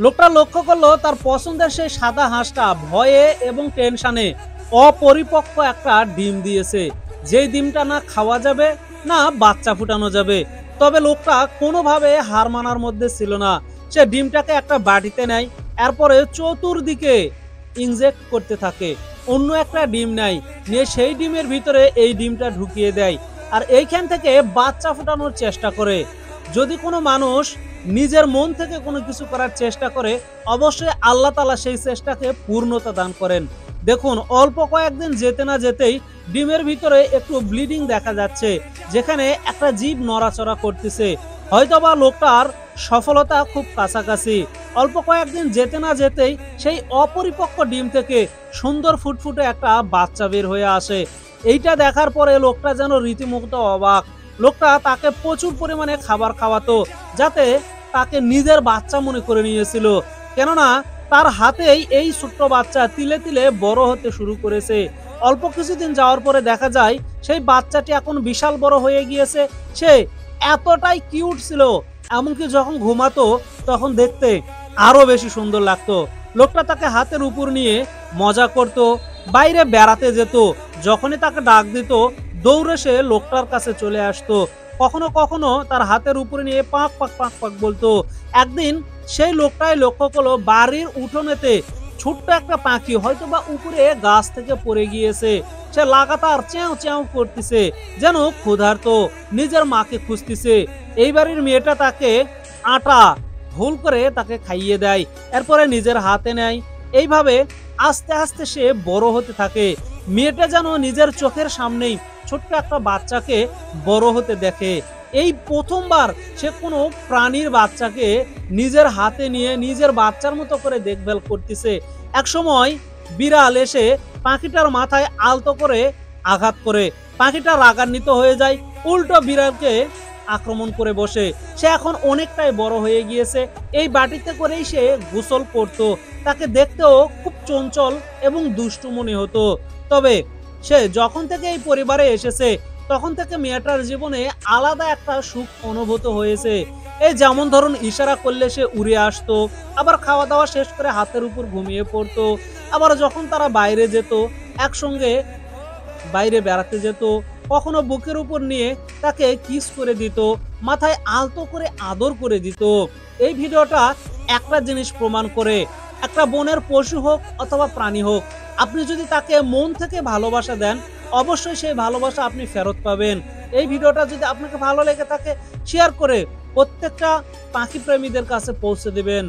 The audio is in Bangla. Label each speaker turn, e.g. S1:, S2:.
S1: লোকটা লক্ষ্য করলো তার পছন্দের সেই সাদা হাঁসটা ভয়ে এবং টেনশনে অপরিপক্ক একটা ডিম দিয়েছে, যেই ডিমটা না খাওয়া যাবে না বাচ্চা ফুটানো যাবে। তবে লোকটা কোনোভাবে হার মানার মধ্যে ছিল না। সে ডিমটাকে একটা বাটিতে নেয়, এরপরে চতুর্দিকে ইনজেক্ট করতে থাকে। অন্য একটা ডিম নেয়, নিয়ে সেই ডিমের ভিতরে এই ডিমটা ঢুকিয়ে দেয় আর এইখান থেকে বাচ্চা ফোটানোর চেষ্টা করে। যদি কোনো মানুষ নিজের মন থেকে কোনো কিছু করার চেষ্টা করে, অবশ্যই আল্লাহ তাআলা সেই চেষ্টাকে পূর্ণতা দান করেন। দেখুন, অল্প কয়েকদিন যেতে না যেতেই ডিমের ভিতরে একটু ব্লিডিং দেখা যাচ্ছে, যেখানে একটা জীব নড়াচড়া করতেছে। হয়তোবা লোকটার সফলতা খুব কাছাকাছি। অল্প কয়েকদিন যেতে না যেতেই সেই অপরিপক্ক ডিম থেকে সুন্দর ফুটফুটে একটা বাচ্চা বের হয়ে আসে। এইটা দেখার পরে লোকটা যেন রীতিমতো অবাক। লোকটা তাকে প্রচুর পরিমাণে খাবার খাওয়াতো, যাতে তাকে নিজের বাচ্চা মনে করে নিয়েছিল। কেননা তার হাতেই এই ছোট্ট বাচ্চা তিলে তিলে বড় হতে শুরু করেছে। অল্প কিছুদিন যাওয়ার পরে দেখা যায় সেই বাচ্চাটি এখন বিশাল বড় হয়ে গিয়েছে। সে এতটাই কিউট ছিল, এমনকি যখন ঘুমাতো তখন দেখতে আরো বেশি সুন্দর লাগতো। লোকটা তাকে হাতের উপর নিয়ে মজা করত, বাইরে বেড়াতে যেত, যখনই তাকে ডাক দিত দৌড়ে সে লোকটার কাছে চলে আসতো। কখনো কখনো তার হাতের উপরে নিয়ে পাক পাক পাক পাক বলতো। একদিন সেই লোকটাই লক্ষ্য করলো বাড়ির উঠোনেতে ছোট্ট একটা পাখি হয়তো বা উপরে গাছ থেকে পড়ে গিয়েছে। সে লাগাতার চেঁও চেঁও করতেছে, যেন ক্ষুধার্ত, নিজের মাকে খুঁজতেছে। এই বাড়ির মেয়েটা তাকে আটা ভুল করে তাকে খাইয়ে দেয়, এরপরে নিজের হাতে নেয়। এইভাবে আস্তে আস্তে সে বড় হতে থাকে। মেয়েটা যেন নিজের চোখের সামনেই ছোট্ট একটা বাচ্চাকে বড় হতে দেখে। এই প্রথমবার সে কোনো প্রাণীর বাচ্চাকে নিজের হাতে নিয়ে নিজের বাচ্চার মতো করে দেখভাল করতেছে। একসময় বিড়াল এসে পাখিটার মাথায় আলতো করে আঘাত করে। পাখিটা রাগান্বিত হয়ে যায়, উল্টো বিড়ালকে আক্রমণ করে বসে। সে এখন অনেকটাই বড় হয়ে গিয়েছে। এই বাটিতে করেই সে গোসল করত। তাকে দেখতেও খুব চঞ্চল এবং দুষ্টু মনে হতো। তবে সে যখন থেকে এই পরিবারে এসেছে তখন থেকে মেয়েটার জীবনে আলাদা একটা সুখ অনুভূত হয়েছে। এই যেমন ধরুন, ইশারা করলে সে উড়ে আসতো, আবার খাওয়া দাওয়া শেষ করে হাতের উপর ঘুমিয়ে পড়তো, আবার যখন তারা বাইরে যেত একসঙ্গে বাইরে বেড়াতে যেত, কখনো বুকের উপর নিয়ে তাকে কিস করে দিত, মাথায় আলতো করে আদর করে দিত। এই ভিডিওটা একটা জিনিস প্রমাণ করে, একটা বনের পশু হোক অথবা প্রাণী হোক, আপনি যদি তাকে মন থেকে ভালোবাসা দেন, অবশ্যই সেই ভালোবাসা আপনি ফেরত পাবেন। এই ভিডিওটা যদি আপনাকে ভালো লেগে থাকে, শেয়ার করে প্রত্যেকটা পাখি প্রেমীদের কাছে পৌঁছে দেবেন।